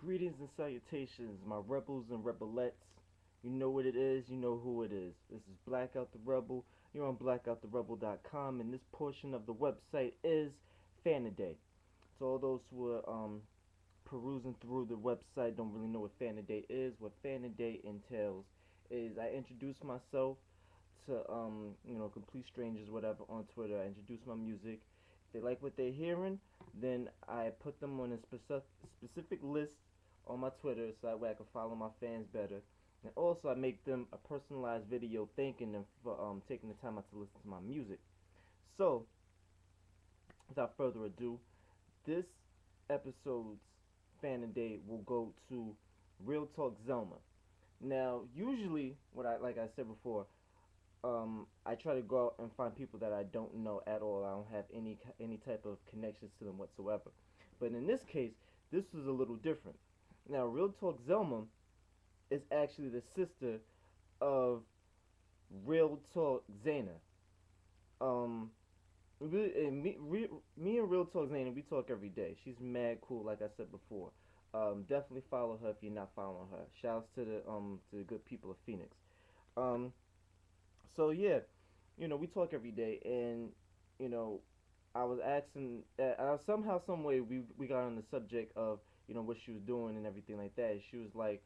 Greetings and salutations, my rebels and rebelettes. You know what it is, you know who it is. This is Blackout the Rebel. You're on blackouttherebel.com, and this portion of the website is Fanaday. So all those who are perusing through the website don't really know what Fanaday is. What Fanaday entails is I introduce myself to complete strangers, whatever, on Twitter. I introduce my music. If they like what they're hearing, then I put them on a specific list on my Twitter so that way I can follow my fans better. And also I make them a personalized video thanking them for taking the time out to listen to my music. So without further ado, this episode's fan and day will go to Real Talk Zelma. Now, usually, what I like I said before, I try to go out and find people that I don't know at all. I don't have any type of connections to them whatsoever. But in this case, this was a little different. Now, Real Talk Zelma is actually the sister of Real Talk Zaina. Um, me and Real Talk Zaina, we talk every day. She's mad cool, like I said before. Definitely follow her if you're not following her. Shouts to the good people of Phoenix. Um, so yeah, we talk every day, and you know, I was asking, somehow, some way, we got on the subject of what she was doing and everything like that. She was like,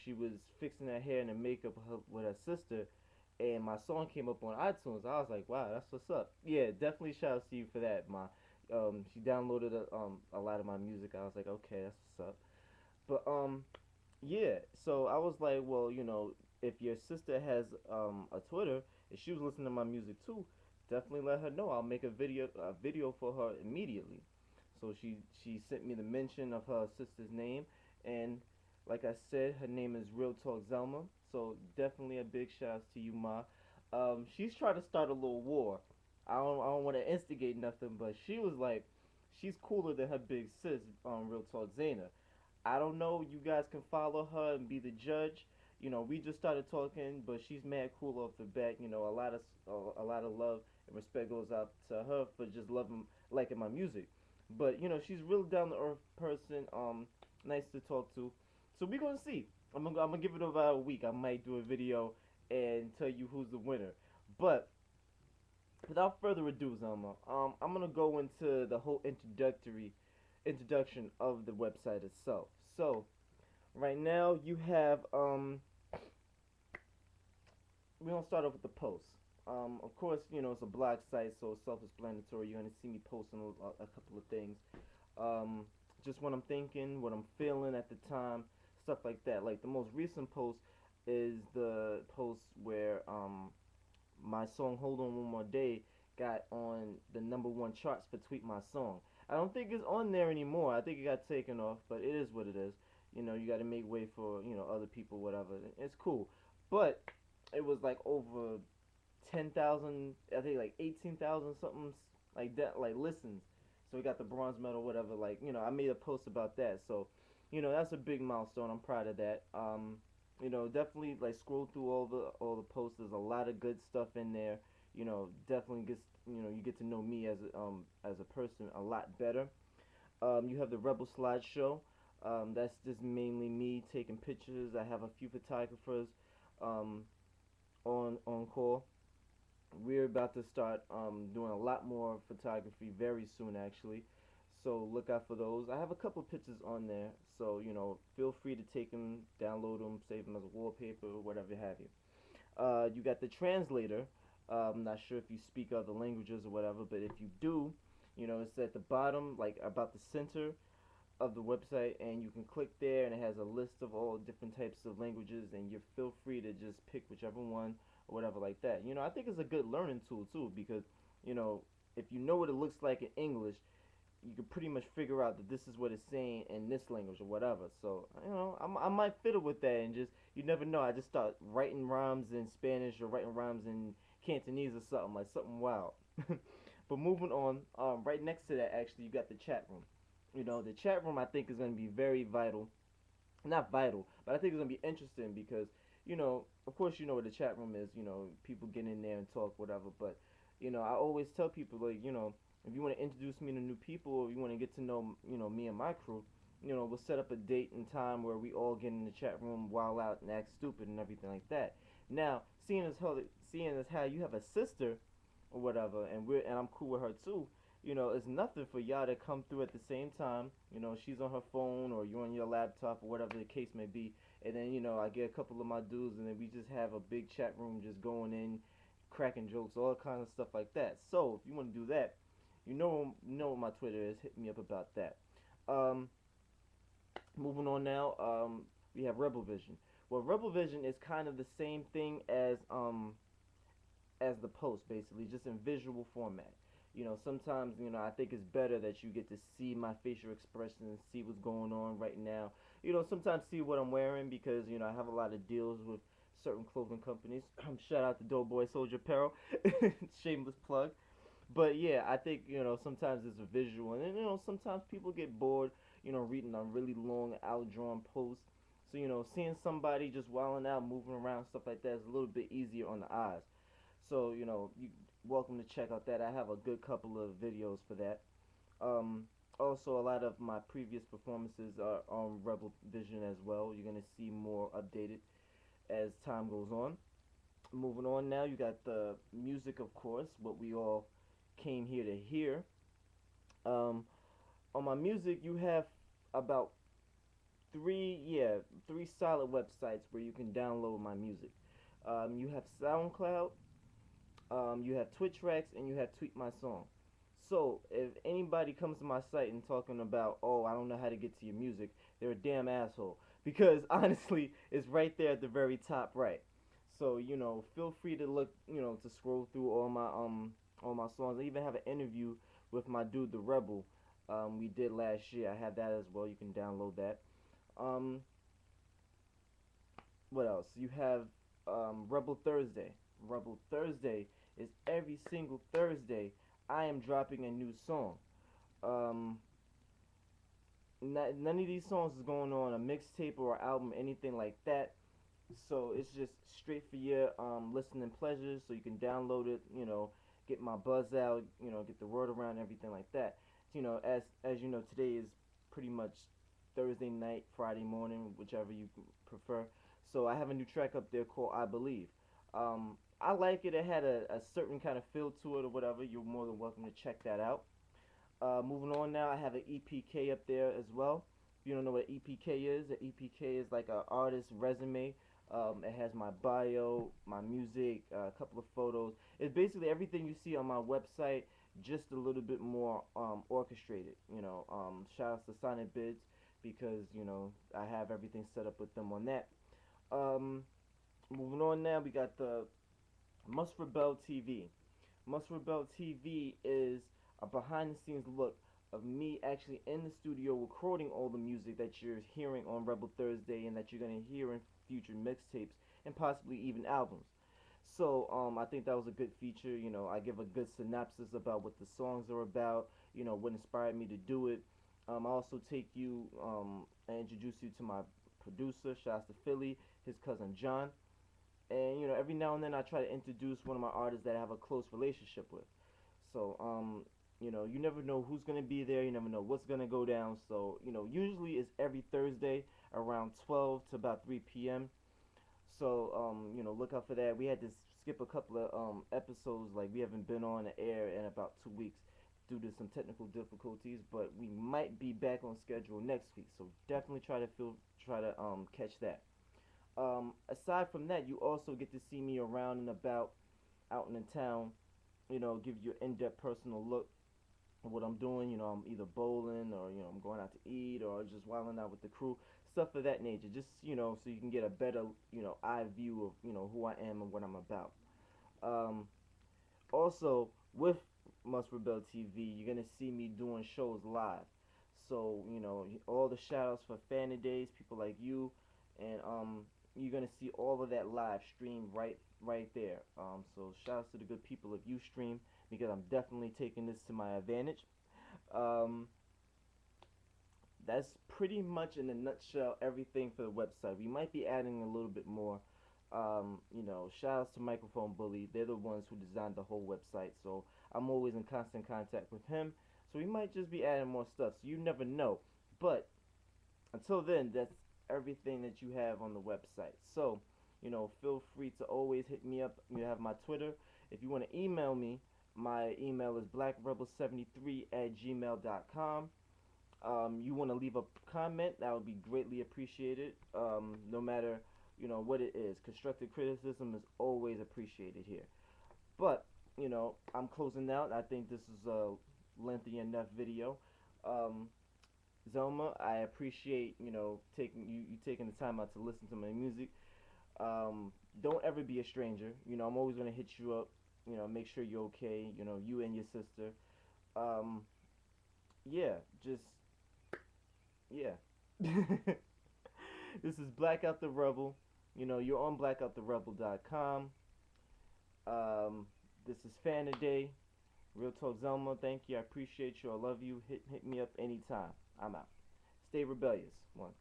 she was fixing her hair and her makeup with her sister, and my song came up on iTunes. I was like, wow, that's what's up. Yeah, definitely shout out to you for that. She downloaded a lot of my music. I was like, okay, that's what's up. But yeah, so I was like, well, if your sister has a Twitter and she was listening to my music too, definitely let her know. I'll make a video for her immediately. So she sent me the mention of her sister's name, and like I said, her name is Real Talk Zelma. So definitely a big shout out to you, Ma. She's trying to start a little war. I don't want to instigate nothing, but she was like, she's cooler than her big sis, Real Talk Zaina. I don't know. You guys can follow her and be the judge. We just started talking, but she's mad cool off the bat. A lot of love and respect goes out to her for just liking my music. But she's real down to earth person. Nice to talk to. So we're gonna see. I'm gonna give it about a week. I might do a video and tell you who's the winner. But without further ado, Zelma, I'm gonna go into the whole introduction of the website itself. So right now you have we're gonna start off with the post. Of course, it's a blog site, so it's self-explanatory. You're gonna see me posting a couple of things, um, just what I'm thinking, what I'm feeling at the time, stuff like that. Like the most recent post is the post where my song "Hold On One More Day" got on the #1 charts for Tweet My Song. I don't think it's on there anymore. I think it got taken off, but it is what it is. You got to make way for other people, whatever. It's cool, but it was like over 10,000. I think like 18,000 something like that, like listens. So we got the bronze medal, whatever. Like I made a post about that. So that's a big milestone. I'm proud of that. Definitely like scroll through all the posts. There's a lot of good stuff in there. Definitely gets you get to know me as a person a lot better. You have the Rebel slideshow. That's just mainly me taking pictures. I have a few photographers um, on call. We're about to start doing a lot more photography very soon, actually. So look out for those. I have a couple pictures on there, so feel free to take them, download them, save them as a wallpaper, whatever have you. You got the translator. I'm not sure if you speak other languages or whatever, but if you do, it's at the bottom, like about the center of the website, and you can click there, and it has a list of all different types of languages, and you feel free to just pick whichever one or whatever like that. I think it's a good learning tool too, because you know if you know what it looks like in English, you can pretty much figure out that this is what it's saying in this language or whatever. So I might fiddle with that, and just you never know. I just start writing rhymes in Spanish or writing rhymes in Cantonese or something like something wild. But moving on, right next to that, actually, you got the chat room. The chat room I think is going to be very vital. Not vital, but I think it's going to be interesting because, of course, you know what the chat room is. People get in there and talk, whatever. But, I always tell people, like, if you want to introduce me to new people or you want to get to know, me and my crew, we'll set up a date and time where we all get in the chat room, while out and act stupid and everything like that. Now, seeing as how you have a sister or whatever, and I'm cool with her too. It's nothing for y'all to come through at the same time. She's on her phone or you're on your laptop or whatever the case may be, and then I get a couple of my dudes, and then we just have a big chat room just going in, cracking jokes, all kinds of stuff like that. So if you want to do that, what my Twitter is. Hit me up about that. Um, Moving on now, we have Rebel Vision. Well, Rebel Vision is kind of the same thing as the post, basically, just in visual format. Sometimes I think it's better that you get to see my facial expression and see what's going on right now. Sometimes see what I'm wearing because I have a lot of deals with certain clothing companies. Shout out to Doughboy Soldier Apparel, shameless plug. But yeah, I think sometimes it's a visual, and sometimes people get bored, reading a really long, outdrawn post. So seeing somebody just wilding out, moving around, stuff like that is a little bit easier on the eyes. So you welcome to check out that. I have a good couple of videos for that. Um, Also, a lot of my previous performances are on Rebel Vision as well. You're gonna see more updated as time goes on. Moving on now, you got the music, of course, what we all came here to hear. Um, on my music, you have about three solid websites where you can download my music. You have SoundCloud, you have Twitch Tracks, and you have Tweet My Song. So if anybody comes to my site and talking about, oh, I don't know how to get to your music, they're a damn asshole. Because honestly, it's right there at the very top right. So feel free to look, to scroll through all my songs. I even have an interview with my dude, the Rebel. We did last year. I have that as well. You can download that. Um, what else? You have Rebel Thursday. Rebel Thursday is every single Thursday. I am dropping a new song. Um, None of these songs is going on a mixtape or album, anything like that. So it's just straight for your listening pleasure. So you can download it. Get my buzz out. Get the word around, everything like that. As you know, today is pretty much Thursday night, Friday morning, whichever you prefer. So I have a new track up there called I Believe. I like it. It had a certain kind of feel to it or whatever. You're more than welcome to check that out. Moving on now, I have an EPK up there as well. If you don't know what EPK is, an EPK is like an artist resume. It has my bio, my music, a couple of photos. It's basically everything you see on my website, just a little bit more orchestrated. Shout out to Sonic Bids because I have everything set up with them on that. Um, Moving on now, we got the Must Rebel TV. Must Rebel TV is a behind the scenes look of me actually in the studio recording all the music that you're hearing on Rebel Thursday and that you're going to hear in future mixtapes and possibly even albums. So I think that was a good feature. I give a good synopsis about what the songs are about, what inspired me to do it. I also take you and introduce you to my producer, shouts to Philly, his cousin John. And every now and then I try to introduce one of my artists that I have a close relationship with. So you never know who's gonna be there. You never know what's gonna go down. So usually it's every Thursday around 12 to about 3 p.m. So look out for that. We had to skip a couple of episodes. Like we haven't been on the air in about 2 weeks due to some technical difficulties, but we might be back on schedule next week. So definitely try to catch that. Aside from that, you also get to see me around and about, out in the town. Give you an in-depth personal look at what I'm doing. I'm either bowling or I'm going out to eat or just wilding out with the crew, stuff of that nature. Just so you can get a better eye view of who I am and what I'm about. Um, Also with Must Rebel TV, you're gonna see me doing shows live. So all the shout outs for Fan Days, people like you, and you're gonna see all of that live stream right there. So shout outs to the good people of Ustream because I'm definitely taking this to my advantage. Um, that's pretty much in a nutshell everything for the website. We might be adding a little bit more. Shout outs to Microphone Bully. They're the ones who designed the whole website. So I'm always in constant contact with him. So we might just be adding more stuff. So you never know. But Until then, that's everything that you have on the website. So, feel free to always hit me up. You have my Twitter. If you want to email me, my email is blackrebel73@gmail.com. You want to leave a comment, that would be greatly appreciated. No matter, what it is. Constructive criticism is always appreciated here. But, I'm closing out. I think this is a lengthy enough video. Um, Zelma, I appreciate, taking you taking the time out to listen to my music. Don't ever be a stranger. I'm always gonna hit you up. Make sure you're okay. You and your sister. Um, yeah, just yeah. This is Blackout the Rebel. You're on blackouttherebel.com. Um, this is Fan of Day. Real Talk Zelma, thank you. I appreciate you. I love you. Hit me up anytime. I'm out. Stay rebellious. One.